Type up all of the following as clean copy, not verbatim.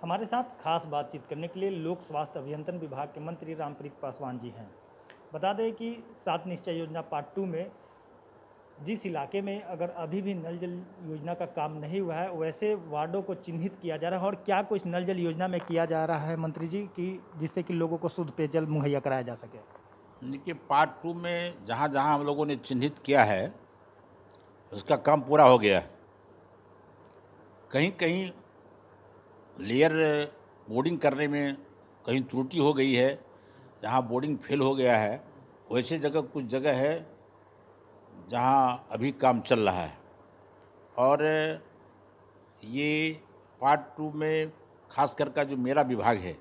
हमारे साथ खास बातचीत करने के लिए लोक स्वास्थ्य अभियंत्रण विभाग के मंत्री रामप्रीत पासवान जी हैं। बता दें कि 7 निश्चय योजना पार्ट 2 में जिस इलाके में अगर अभी भी नल जल योजना का काम नहीं हुआ है, वैसे वार्डों को चिन्हित किया जा रहा है। और क्या कुछ नल जल योजना में किया जा रहा है मंत्री जी, कि जिससे कि लोगों को शुद्ध पेयजल मुहैया कराया जा सके? देखिए, पार्ट 2 में जहाँ जहाँ हम लोगों ने चिन्हित किया है उसका काम पूरा हो गया है। कहीं कहीं लेयर बोर्डिंग करने में कहीं त्रुटि हो गई है, जहाँ बोर्डिंग फेल हो गया है वैसे जगह कुछ जगह है जहाँ अभी काम चल रहा है। और ये पार्ट 2 में खास कर का जो मेरा विभाग है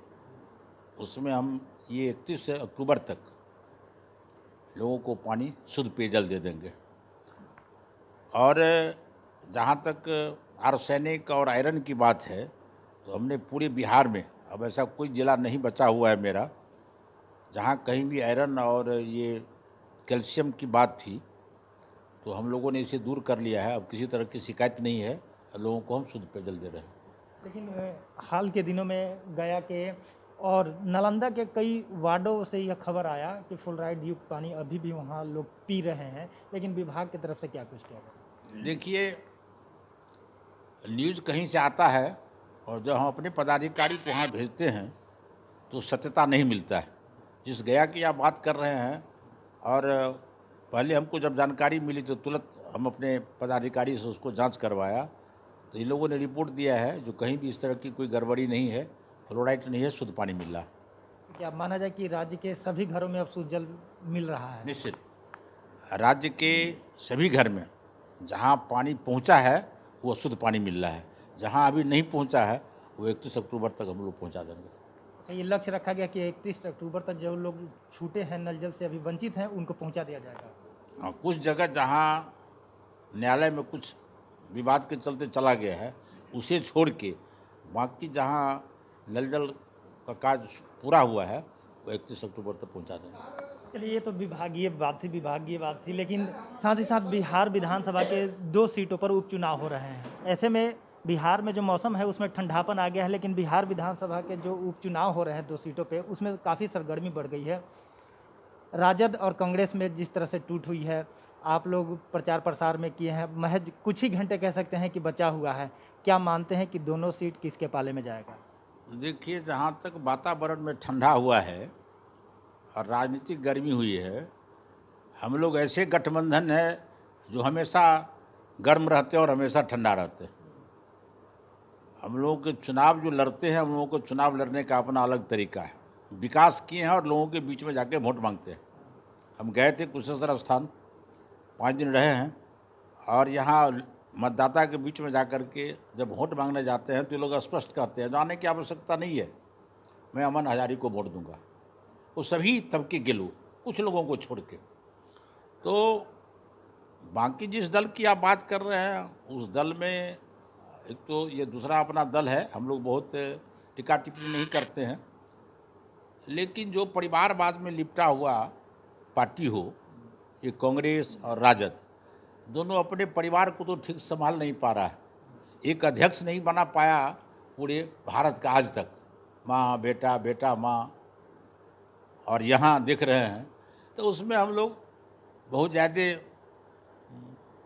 उसमें हम ये 31 अक्टूबर तक लोगों को पानी शुद्ध पेयजल दे देंगे। और जहाँ तक आर्सेनिक और आयरन की बात है तो हमने पूरे बिहार में, अब ऐसा कोई ज़िला नहीं बचा हुआ है मेरा जहाँ कहीं भी आयरन और ये कैल्शियम की बात थी, तो हम लोगों ने इसे दूर कर लिया है। अब किसी तरह की शिकायत नहीं है, लोगों को हम शुद्ध पेयजल दे रहे हैं। लेकिन हाल के दिनों में गया के और नालंदा के कई वार्डों से यह खबर आया कि फ्लोराइड युक्त पानी अभी भी वहाँ लोग पी रहे हैं, लेकिन विभाग की तरफ से क्या कुछ किया गया? देखिए, न्यूज़ कहीं से आता है और जब हम अपने पदाधिकारी को वहाँ भेजते हैं तो सत्यता नहीं मिलता है। जिस गया की आप बात कर रहे हैं, और पहले हमको जब जानकारी मिली तो तुरंत हम अपने पदाधिकारी से उसको जांच करवाया, तो इन लोगों ने रिपोर्ट दिया है जो कहीं भी इस तरह की कोई गड़बड़ी नहीं है, फ्लोराइड नहीं है, शुद्ध पानी मिल रहा है। क्या माना जाए कि राज्य के सभी घरों में अब शुद्ध जल मिल रहा है? निश्चित, राज्य के सभी घर में जहाँ पानी पहुँचा है वो शुद्ध पानी मिल रहा है, जहाँ अभी नहीं पहुँचा है वो 31 अक्टूबर तक हम लोग पहुँचा देंगे। अच्छा, ये लक्ष्य रखा गया कि 31 अक्टूबर तक जो लोग छूटे हैं, नल जल से अभी वंचित हैं, उनको पहुंचा दिया जाएगा। हाँ, कुछ जगह जहाँ न्यायालय में कुछ विवाद के चलते चला गया है उसे छोड़ के बाकी जहाँ नल जल का कार्य पूरा हुआ है वो 31 अक्टूबर तक पहुँचा देंगे। चलिए, ये तो विभागीय बात थी, लेकिन साथ ही साथ बिहार विधानसभा के 2 सीटों पर उपचुनाव हो रहे हैं। ऐसे में बिहार में जो मौसम है उसमें ठंडापन आ गया है, लेकिन बिहार विधानसभा के जो उपचुनाव हो रहे हैं 2 सीटों पे, उसमें काफ़ी सरगर्मी बढ़ गई है। राजद और कांग्रेस में जिस तरह से टूट हुई है, आप लोग प्रचार प्रसार में किए हैं, महज कुछ ही घंटे कह सकते हैं कि बचा हुआ है। क्या मानते हैं कि दोनों सीट किसके पाले में जाएगा? देखिए, जहाँ तक वातावरण में ठंडा हुआ है और राजनीतिक गर्मी हुई है, हम लोग ऐसे गठबंधन है जो हमेशा गर्म रहते हैं और हमेशा ठंडा रहते हैं। हम लोगों के चुनाव जो लड़ते हैं, हम लोगों को चुनाव लड़ने का अपना अलग तरीका है। विकास किए हैं और लोगों के बीच में जाके वोट मांगते हैं। हम गए थे कुशेश्वर स्थान, 5 दिन रहे हैं, और यहाँ मतदाता के बीच में जाकर के जब वोट मांगने जाते हैं तो ये लोग स्पष्ट कहते हैं जाने की आवश्यकता नहीं है, मैं अमन हजारी को वोट दूंगा। वो सभी तबके के लोग, कुछ लोगों को छोड़ के। तो बाकी जिस दल की आप बात कर रहे हैं उस दल में एक तो ये दूसरा अपना दल है, हम लोग बहुत टिक्का टिप्पणी नहीं करते हैं, लेकिन जो परिवारवाद में लिपटा हुआ पार्टी हो, ये कांग्रेस और राजद, दोनों अपने परिवार को तो ठीक संभाल नहीं पा रहा है। एक अध्यक्ष नहीं बना पाया पूरे भारत का आज तक, माँ बेटा बेटा माँ, और यहाँ देख रहे हैं तो उसमें हम लोग बहुत ज़्यादा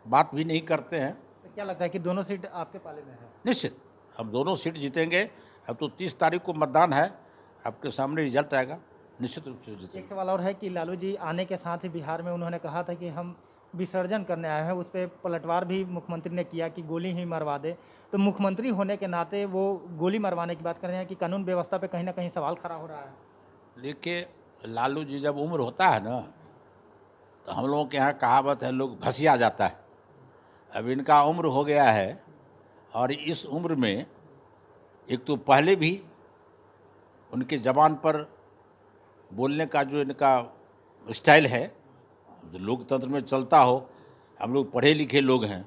बात भी नहीं करते हैं। तो क्या लगता है कि दोनों सीट आपके पाले में है? निश्चित हम दोनों सीट जीतेंगे। अब तो 30 तारीख को मतदान है, आपके सामने रिजल्ट आएगा, निश्चित रूप से एक जीतेंगे। सवाल और है कि लालू जी आने के साथ ही बिहार में उन्होंने कहा था कि हम विसर्जन करने आए हैं, उस पर पलटवार भी मुख्यमंत्री ने किया कि गोली ही मरवा दे। तो मुख्यमंत्री होने के नाते वो गोली मरवाने की बात कर रहे हैं कि कानून व्यवस्था पे कहीं ना कहीं सवाल खड़ा हो रहा है। देखिए, लालू जी जब उम्र होता है ना तो हम लोगों के यहाँ कहावत है, लोग भसिया जाता है। अब इनका उम्र हो गया है और इस उम्र में एक तो पहले भी उनके ज़बान पर बोलने का जो इनका स्टाइल है, जो लोकतंत्र में चलता हो, हम लोग पढ़े लिखे लोग हैं,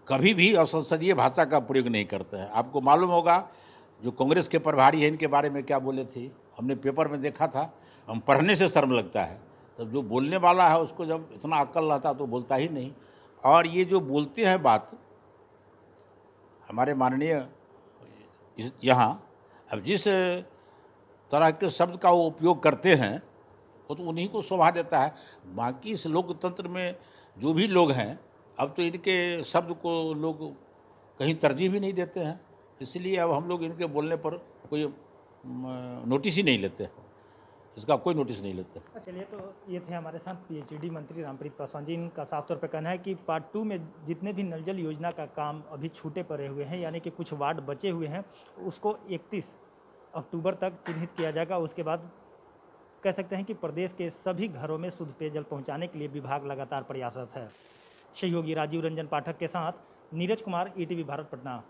कभी भी असंसदीय भाषा का प्रयोग नहीं करते हैं। आपको मालूम होगा जो कांग्रेस के प्रभारी हैं इनके बारे में क्या बोले थे, हमने पेपर में देखा था, हम पढ़ने से शर्म लगता है। तब जो बोलने वाला है उसको जब इतना अक्ल रहता तो बोलता ही नहीं। और ये जो बोलते हैं बात, हमारे माननीय यहाँ अब जिस तरह के शब्द का वो उपयोग करते हैं वो तो उन्हीं को शोभा देता है। बाकी इस लोकतंत्र में जो भी लोग हैं अब तो इनके शब्द को लोग कहीं तरजीह भी नहीं देते हैं, इसलिए अब हम लोग इनके बोलने पर कोई नोटिस ही नहीं लेते, इसका कोई नोटिस नहीं लेते। चलिए, तो ये थे हमारे साथ पीएचडी मंत्री रामप्रीत पासवान जी। इनका साफ तौर पर कहना है कि पार्ट 2 में जितने भी नल जल योजना का काम अभी छूटे पड़े हुए हैं, यानी कि कुछ वार्ड बचे हुए हैं, उसको 31 अक्टूबर तक चिन्हित किया जाएगा। उसके बाद कह सकते हैं कि प्रदेश के सभी घरों में शुद्ध पेयजल पहुंचाने के लिए विभाग लगातार प्रयासरत है। सहयोगी राजीव रंजन पाठक के साथ नीरज कुमार, ईटीवी भारत, पटना।